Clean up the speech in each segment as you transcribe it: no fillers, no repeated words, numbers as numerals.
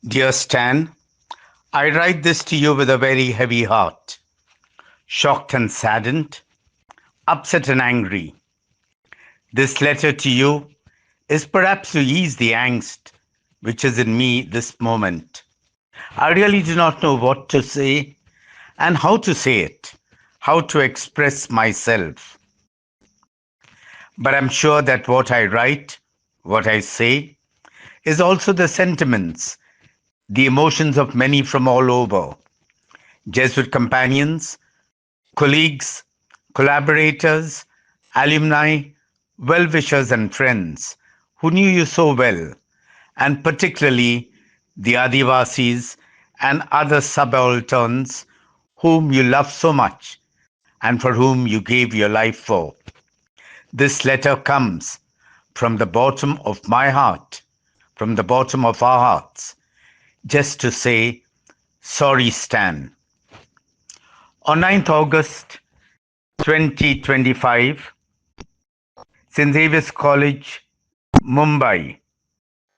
Dear Stan, I write this to you with a very heavy heart, shocked and saddened, upset and angry. This letter to you is perhaps to ease the angst which is in me this moment. I really do not know what to say and how to say it, how to express myself. But I'm sure that what I write, what I say, is also the sentiments, the emotions of many from all over. Jesuit companions, colleagues, collaborators, alumni, well wishers, and friends who knew you so well, and particularly the Adivasis and other subalterns whom you love so much and for whom you gave your life for. This letter comes from the bottom of my heart, from the bottom of our hearts, just to say, sorry, Stan. On 9th August 2025, St. Xavier's College, Mumbai,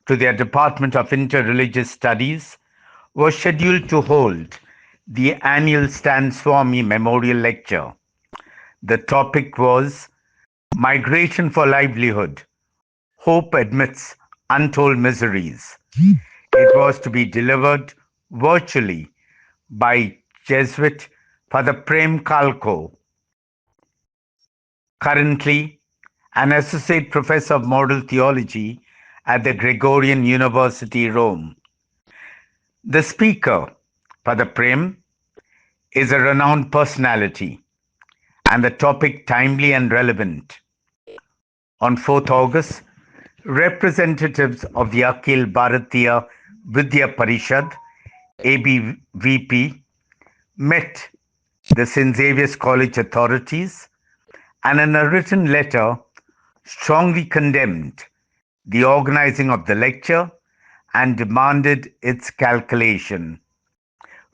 to their Department of Interreligious Studies, was scheduled to hold the annual Stan Swami Memorial Lecture. The topic was Migration for Livelihood, Hope Amidst Untold Miseries. It was to be delivered virtually by Jesuit Father Prem Kalko, currently an associate professor of moral theology at the Gregorian University, Rome. The speaker, Father Prem, is a renowned personality and the topic timely and relevant. On 4th August, representatives of the Akhil Bharatiya Vidya Parishad, ABVP, met the St. Xavier's College authorities and in a written letter strongly condemned the organizing of the lecture and demanded its calculation.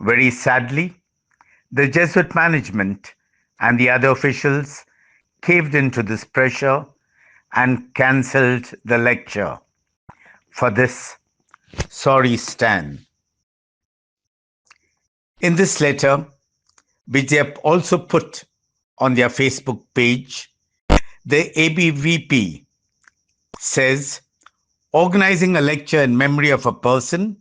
Very sadly, the Jesuit management and the other officials caved into this pressure and cancelled the lecture. For this, sorry, Stan. In this letter, which they have also put on their Facebook page, the ABVP says, organizing a lecture in memory of a person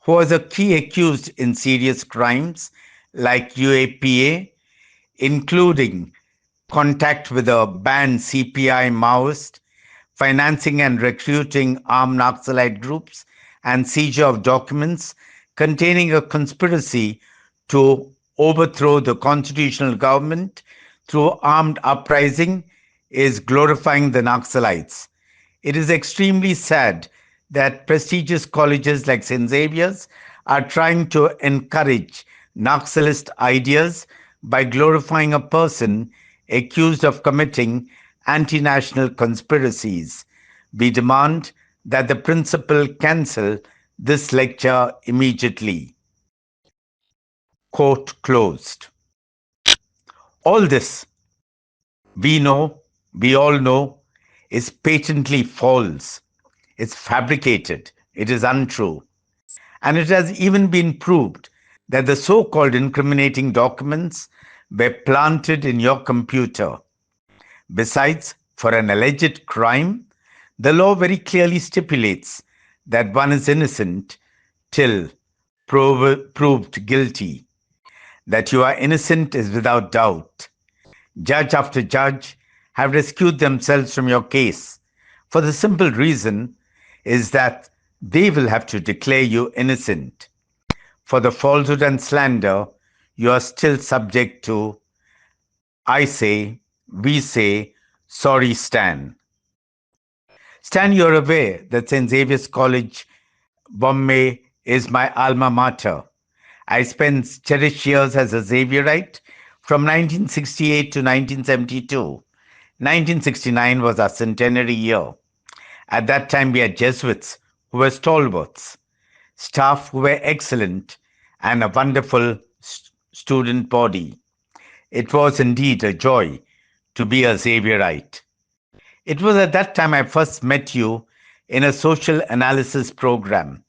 who was a key accused in serious crimes like UAPA, including contact with a banned CPI Maoist, financing and recruiting armed Naxalite groups, and seizure of documents containing a conspiracy to overthrow the constitutional government through armed uprising is glorifying the Naxalites. It is extremely sad that prestigious colleges like St. Xavier's are trying to encourage Naxalist ideas by glorifying a person accused of committing anti-national conspiracies. We demand that the principal cancel this lecture immediately. Quote closed. All this, we all know, is patently false. It's fabricated. It is untrue. And it has even been proved that the so-called incriminating documents were planted in your computer. Besides, for an alleged crime, the law very clearly stipulates that one is innocent till proved guilty. That you are innocent is without doubt. Judge after judge have rescued themselves from your case for the simple reason is that they will have to declare you innocent. For the falsehood and slander, you are still subject to, I say, we say, sorry, Stan. Stan, you're aware that St. Xavier's College, Bombay, is my alma mater. I spent cherished years as a Xavierite from 1968 to 1972. 1969 was our centenary year. At that time, we had Jesuits who were stalwarts, staff who were excellent, and a wonderful student body. It was indeed a joy to be a Xavierite. It was at that time I first met you in a social analysis program.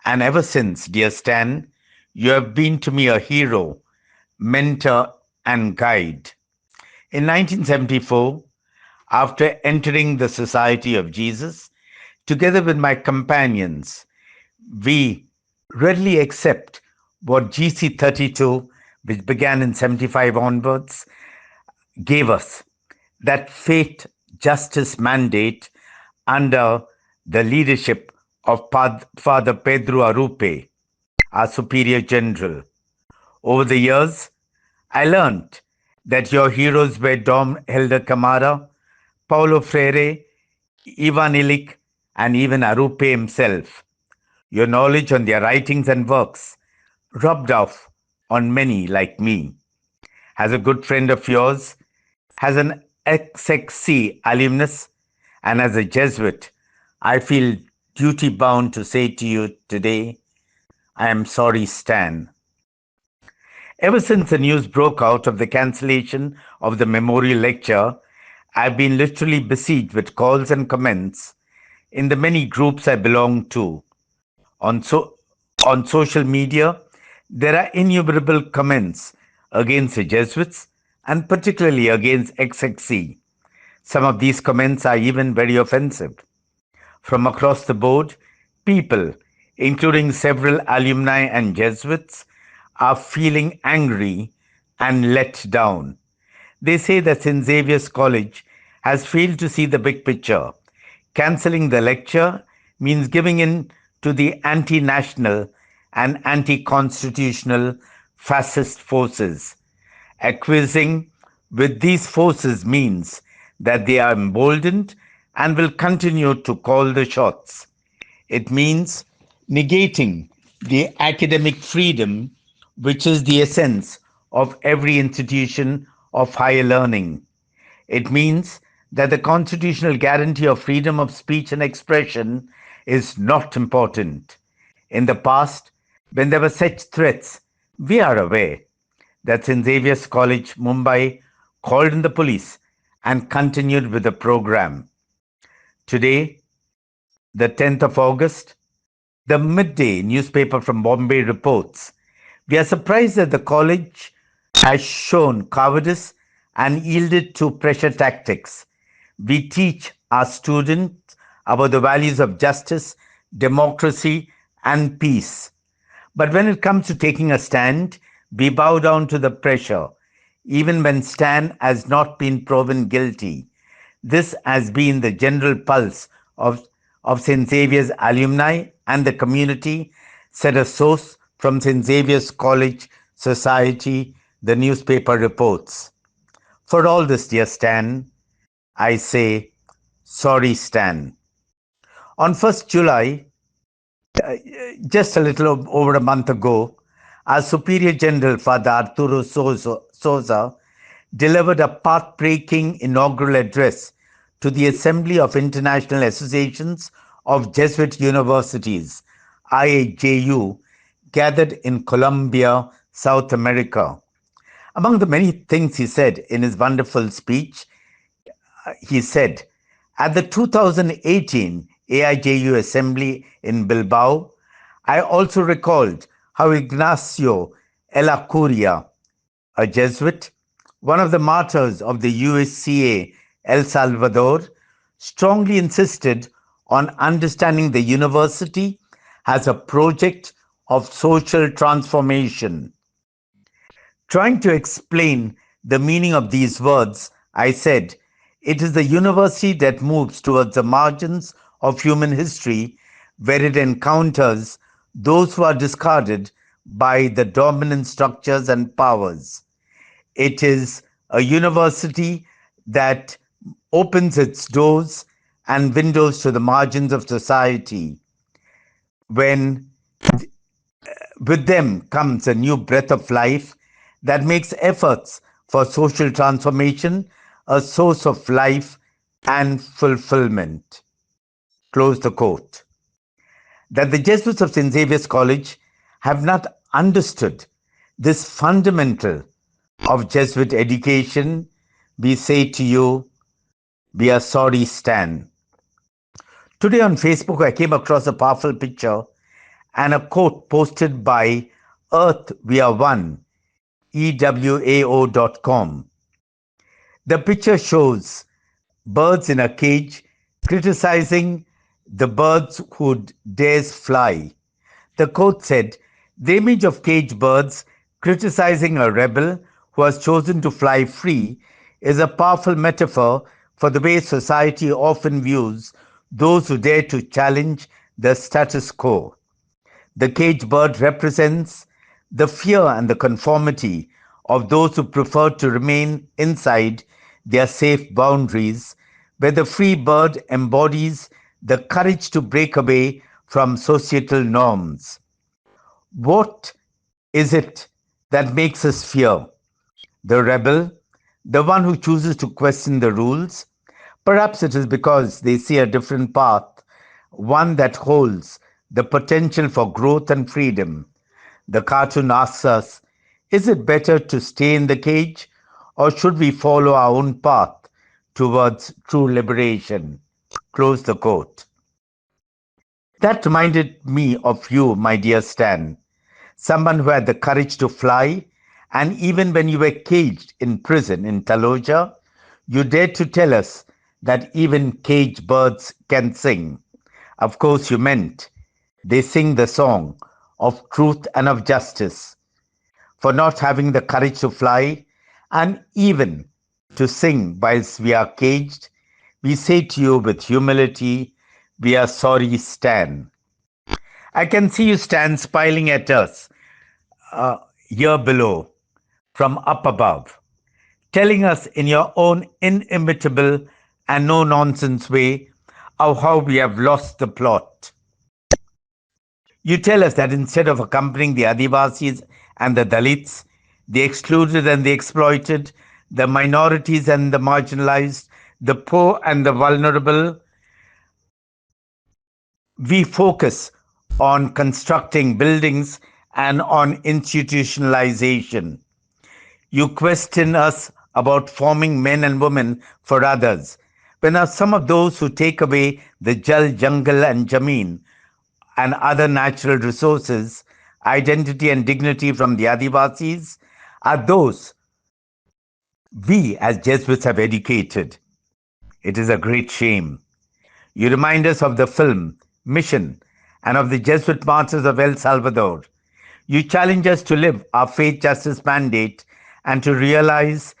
And ever since, dear Stan, you have been to me a hero, mentor, and guide. In 1974, after entering the Society of Jesus, together with my companions, we readily accept what GC32, which began in 75 onwards, gave us, that faith justice mandate under the leadership of Father Pedro Arupe, our Superior General. Over the years, I learned that your heroes were Dom Helder Camara, Paulo Freire, Ivan Illich, and even Arupe himself. Your knowledge on their writings and works rubbed off on many like me. As a good friend of yours, as an XXC alumnus, and as a Jesuit, I feel duty bound to say to you today, I am sorry, Stan. Ever since the news broke out of the cancellation of the memorial lecture, I've been literally besieged with calls and comments in the many groups I belong to. On, on social media, there are innumerable comments against the Jesuits and particularly against XXC. Some of these comments are even very offensive. From across the board, people, including several alumni and Jesuits, are feeling angry and let down. They say that St. Xavier's College has failed to see the big picture. Cancelling the lecture means giving in to the anti national and anti constitutional fascist forces. Acquiescing with these forces means that they are emboldened and will continue to call the shots. It means negating the academic freedom, which is the essence of every institution of higher learning. It means that the constitutional guarantee of freedom of speech and expression is not important. In the past, when there were such threats, we are aware that St. Xavier's College, Mumbai, called in the police and continued with the program. Today, the 10th of August, the midday newspaper from Bombay reports, we are surprised that the college has shown cowardice and yielded to pressure tactics. We teach our students about the values of justice, democracy, and peace. But when it comes to taking a stand, we bow down to the pressure, even when Stan has not been proven guilty. This has been the general pulse of St. Xavier's alumni and the community, said a source from St. Xavier's College Society, the newspaper reports. For all this, dear Stan, I say, sorry, Stan. On 1st July, just a little over a month ago, our Superior General, Father Arturo Souza, delivered a path-breaking inaugural address to the Assembly of International Associations of Jesuit Universities, AIGU, gathered in Colombia, South America. Among the many things he said in his wonderful speech, he said, at the 2018 AIGU Assembly in Bilbao, I also recalled how Ignacio Curia, a Jesuit, one of the martyrs of the USCA El Salvador, strongly insisted on understanding the university as a project of social transformation. Trying to explain the meaning of these words, I said, it is the university that moves towards the margins of human history where it encounters those who are discarded by the dominant structures and powers. It is a university that opens its doors and windows to the margins of society. When with them comes a new breath of life that makes efforts for social transformation a source of life and fulfillment. Close the quote. That the Jesuits of St. Xavier's College have not understood this fundamental of Jesuit education, we say to you, we are sorry, Stan. Today on Facebook, I came across a powerful picture and a quote posted by Earth We Are One, EWAO.com. The picture shows birds in a cage criticizing the birds who dares fly. The quote said, "The image of caged birds criticizing a rebel who has chosen to fly free is a powerful metaphor for the way society often views those who dare to challenge the status quo. The caged bird represents the fear and the conformity of those who prefer to remain inside their safe boundaries, where the free bird embodies the courage to break away from societal norms. What is it that makes us fear? The rebel, the one who chooses to question the rules? Perhaps it is because they see a different path, one that holds the potential for growth and freedom. The cartoon asks us, is it better to stay in the cage or should we follow our own path towards true liberation? Close the quote. That reminded me of you, my dear Stan, someone who had the courage to fly, and even when you were caged in prison in Taloja, you dared to tell us that even caged birds can sing. Of course, you meant they sing the song of truth and of justice. For not having the courage to fly and even to sing whilst we are caged, we say to you with humility, we are sorry, Stan. I can see you, Stan, smiling at us here below from up above, telling us in your own inimitable and no nonsense way of how we have lost the plot. You tell us that instead of accompanying the Adivasis and the Dalits, the excluded and the exploited, the minorities and the marginalized, the poor and the vulnerable, we focus on constructing buildings and on institutionalization. You question us about forming men and women for others. When are some of those who take away the Jal, Jungle, and Jameen and other natural resources, identity and dignity from the Adivasis, are those we as Jesuits have educated? It is a great shame. You remind us of the film Mission and of the Jesuit martyrs of El Salvador. You challenge us to live our faith justice mandate and to realize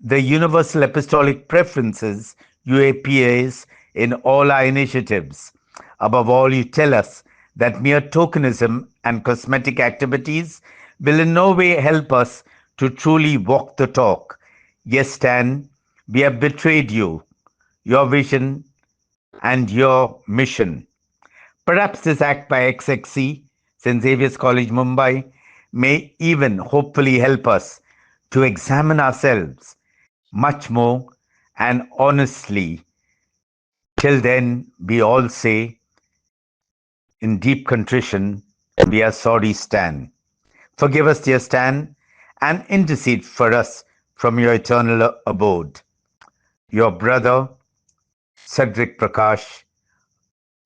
the universal apostolic preferences, UAPAs, in all our initiatives. Above all, you tell us that mere tokenism and cosmetic activities will in no way help us to truly walk the talk. Yes, Stan, we have betrayed you, your vision, and your mission. Perhaps this act by XXC, St. Xavier's College, Mumbai, may even hopefully help us to examine ourselves much more and honestly. Till then, we all say, in deep contrition, we are sorry, Stan. Forgive us, dear Stan, and intercede for us from your eternal abode. Your brother, Cedric Prakash,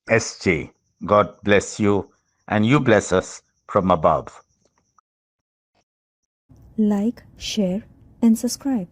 SJ. God bless you, and you bless us from above. Like, share, and subscribe.